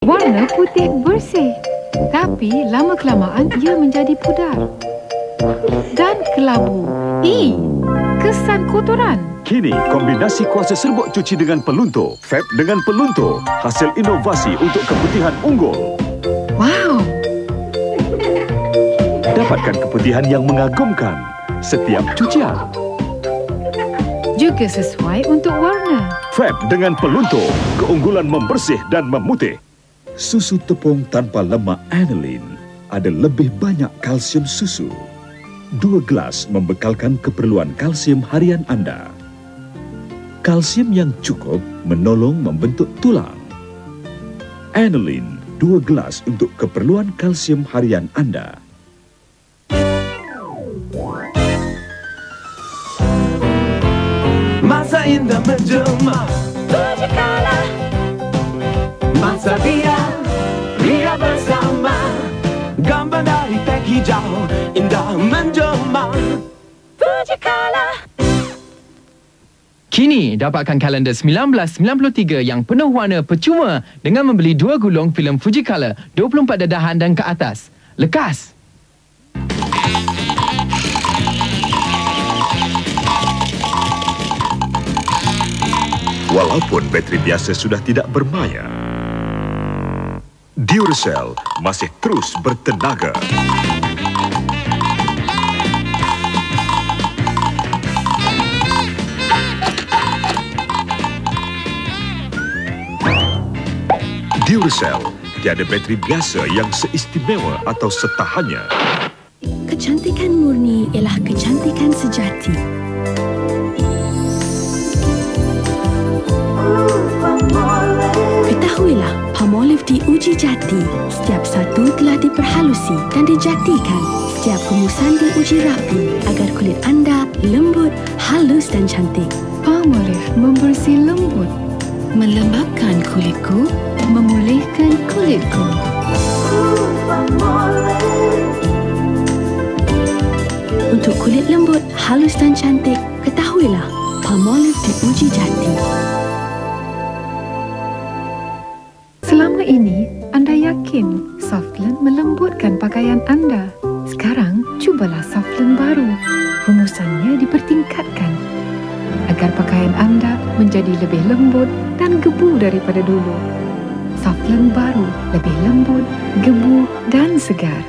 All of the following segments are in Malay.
Warna putih bersih, tapi lama-kelamaan ia menjadi pudar dan kelabu. Kesan kotoran. Kini, kombinasi kuasa serbuk cuci dengan peluntur. Fab dengan peluntur. Hasil inovasi untuk keputihan unggul. Wow! Dapatkan keputihan yang mengagumkan setiap cucian. Juga sesuai untuk warna. Fab dengan peluntur. Keunggulan membersih dan memutih. Susu tepung tanpa lemak aniline ada lebih banyak kalsium susu. 2 gelas membekalkan keperluan kalsium harian anda. Kalsium yang cukup menolong membentuk tulang. Aniline 2 gelas untuk keperluan kalsium harian anda. Masa indah menjelma, Fujikala. Masa ria bersama, gambar dari teh hijau, indah menjelma, Fujikala. Kini, dapatkan kalender 1993 yang penuh warna percuma dengan membeli 2 gulung filem Fujicolor 24 dedahan dan ke atas. Lekas! Walaupun bateri biasa sudah tidak bermaya, Duracell masih terus bertenaga. Duracell tiada bateri biasa yang seistimewa atau setahannya. Kecantikan murni ialah kecantikan sejati. Ketahuilah, Palmolive diuji jati. Setiap satu telah diperhalusi dan dijatikan. Setiap rumusan diuji rapi agar kulit anda lembut, halus dan cantik. Palmolive membersih lembut, melembabkan kulitku, memulihkan kulitku. Untuk kulit lembut, halus dan cantik, ketahuilah, Palmolive diuji jati. Selama ini, anda yakin Softland melembutkan pakaian anda. Sekarang, cubalah Softland baru. Rumusannya dipertingkatkan agar pakaian anda menjadi lebih lembut dan gebu daripada dulu. Softland baru, lebih lembut, gebu dan segar.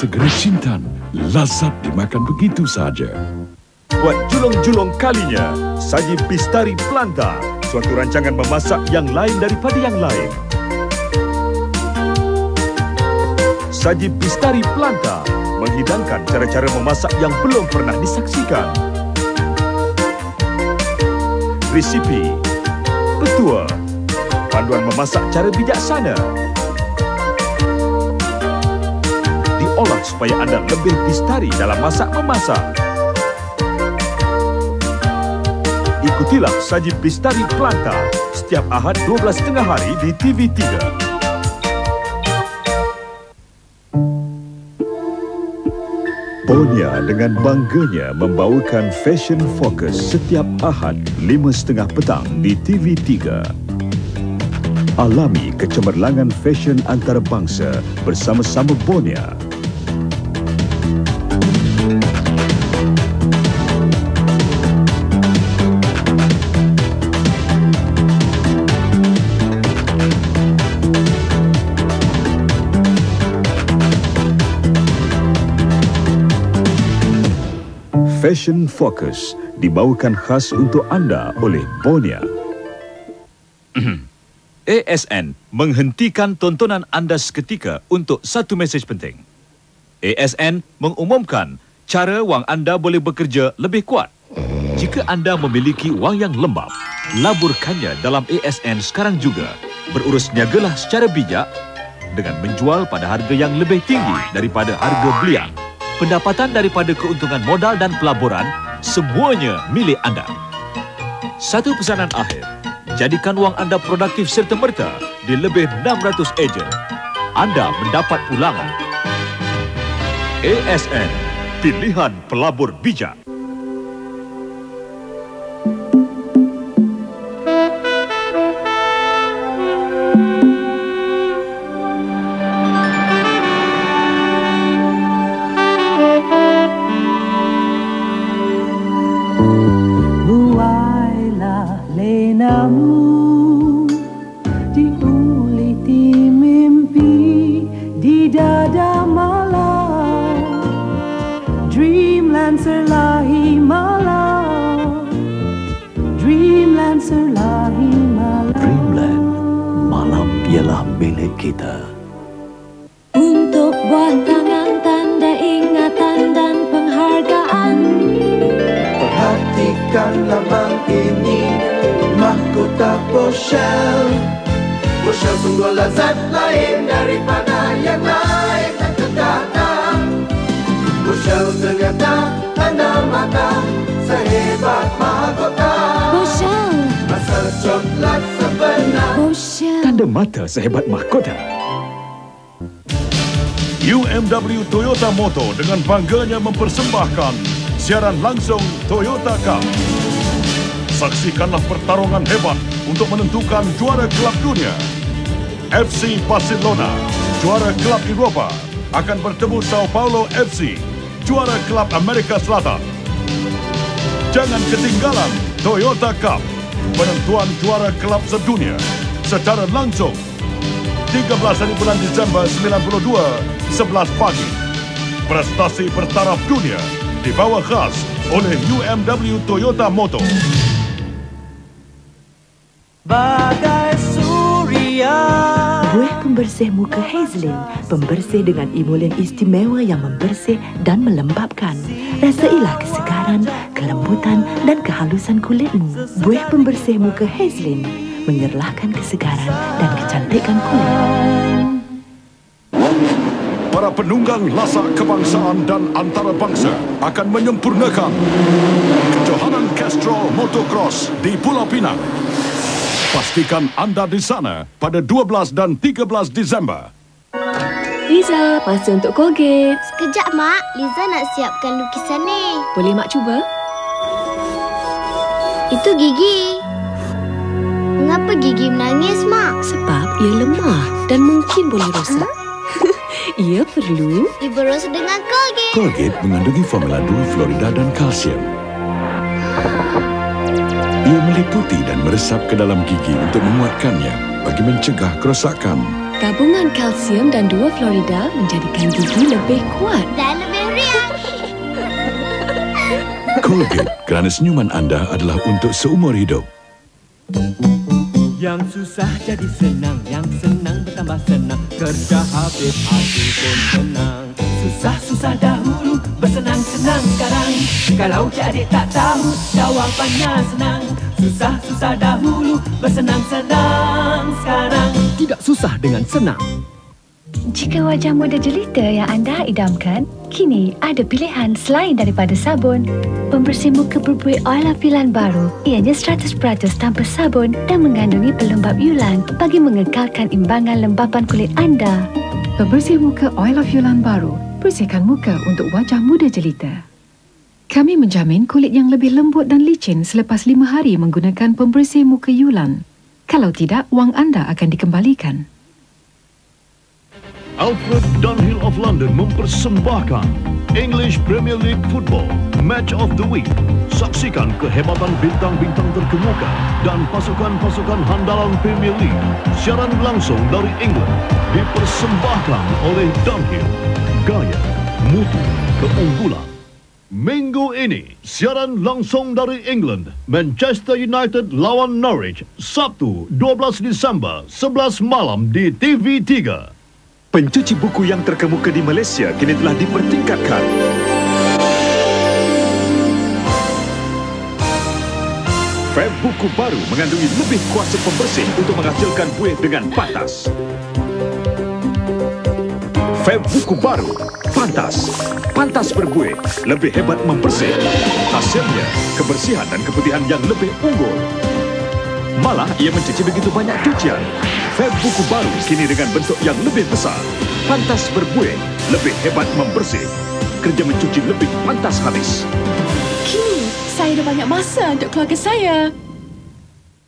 Segera Cintan, lazat dimakan begitu saja. Buat julung-julung kalinya, saji Bistari Planta, suatu rancangan memasak yang lain daripada yang lain. Saji Bistari Planta menghidangkan cara-cara memasak yang belum pernah disaksikan. Resipi, petua, panduan memasak cara bijaksana. Diolah supaya anda lebih bistari dalam masak-memasak. Ikutilah saji Bistari Planta setiap Ahad 12.30 hari di TV3. Bonia dengan bangganya membawakan Fashion Focus setiap Ahad 5.30 petang di TV3. Alami kecemerlangan fashion antarabangsa bersama-sama Bonia. Fashion Focus dibawakan khas untuk anda oleh Bonia. ASN menghentikan tontonan anda seketika untuk satu mesej penting. ASN mengumumkan cara wang anda boleh bekerja lebih kuat. Jika anda memiliki wang yang lembab, laburkannya dalam ASN sekarang juga. Berurus niagalah secara bijak. dengan menjual pada harga yang lebih tinggi daripada harga belian. Pendapatan daripada keuntungan modal dan pelaburan, semuanya milik anda. Satu pesanan akhir, jadikan wang anda produktif serta-merta di lebih 600 ejen. Anda mendapat ulangan. ASN, pilihan pelabur bijak. Dreamland, malam ialah milik kita. Untuk buah tangan tanda ingatan dan penghargaan. Perhatikan lambang ini, mahkota Boshell. Boshell sungguh lazat lain daripada yang lain dan terdatang. Boshell ternyata tanda mata sehebat mahkota. Boshell. Rasa coklat sebenar. Boshell. Tanda mata sehebat mahkota. UMW Toyota Motor dengan bangganya mempersembahkan siaran langsung Toyota Cup. Saksikanlah pertarungan hebat untuk menentukan juara kelab dunia. FC Barcelona, juara kelab Eropah, akan bertemu Sao Paulo FC, juara kelab Amerika Selatan. Jangan ketinggalan Toyota Cup, penentuan juara kelab sedunia secara langsung 13 hari bulan Disember 92, 11 pagi. Prestasi bertaraf dunia dibawa khas oleh UMW Toyota Motor. Bagai suria. Buih pembersih muka Hazelin, pembersih dengan emolen istimewa yang membersih dan melembapkan. Rasailah kesegaran, kelembutan dan kehalusan kulitmu. Buih pembersih muka Hazelin menyerlahkan kesegaran dan kecantikan kulit. Para penunggang lasak kebangsaan dan antarabangsa akan menyempurnakan kejohanan Castrol Motocross di Pulau Pinang. Pastikan anda di sana pada 12 dan 13 Disember. Liza, masa untuk Colgate. Sekejap, Mak. Liza nak siapkan lukisan ni. Boleh Mak cuba? Itu gigi. Mengapa gigi menangis, Mak? Sebab ia lemah dan mungkin boleh rosak. Ia perlu Diberus dengan Colgate. Colgate mengandungi formula 2 fluorida dan kalsium. Ia meliputi dan meresap ke dalam gigi untuk menguatkannya bagi mencegah kerosakan. gabungan kalsium dan 2 fluorida menjadikan gigi lebih kuat Dan lebih riang. Colgate, kerana senyuman anda adalah untuk seumur hidup. Yang susah jadi senang, yang senang bertambah senang. Kerja habis-habis pun senang. Susah-susah dahulu, bersenang-senang sekarang. Kalau jadi tak tahu, jawapannya senang. Susah-susah dahulu, bersenang-senang sekarang. Tidak susah dengan senang. Jika wajah muda jelita yang anda idamkan, kini ada pilihan selain daripada sabun. Pembersih muka berbuih Oil of Yulan baru, ianya 100% tanpa sabun dan mengandungi pelembap Yulan bagi mengekalkan imbangan lembapan kulit anda. Pembersih muka Oil of Yulan baru, bersihkan muka untuk wajah muda jelita. Kami menjamin kulit yang lebih lembut dan licin selepas 5 hari menggunakan pembersih muka Yulan. Kalau tidak, wang anda akan dikembalikan. Alfred Dunhill of London mempersembahkan English Premier League Football Match of the Week. Saksikan kehebatan bintang-bintang terkemuka dan pasukan-pasukan handalan Premier League. Siaran langsung dari England dipersembahkan oleh Dunhill. Gaya, mutu, keunggulan. Minggu ini, siaran langsung dari England. Manchester United lawan Norwich. Sabtu, 12 Disember, 11 malam di TV3. Pencuci buku yang terkemuka di Malaysia kini telah dipertingkatkan. Fab buku baru mengandungi lebih kuasa pembersih untuk menghasilkan buih dengan pantas. Fab buku baru, Pantas. Pantas berbuih, lebih hebat membersih. Hasilnya, kebersihan dan keputihan yang lebih unggul. Malah, ia mencuci begitu banyak cucian. Fab buku baru kini dengan bentuk yang lebih besar. Pantas berbuih, lebih hebat membersih. Kerja mencuci lebih pantas habis. Kini, saya ada banyak masa untuk keluarga saya.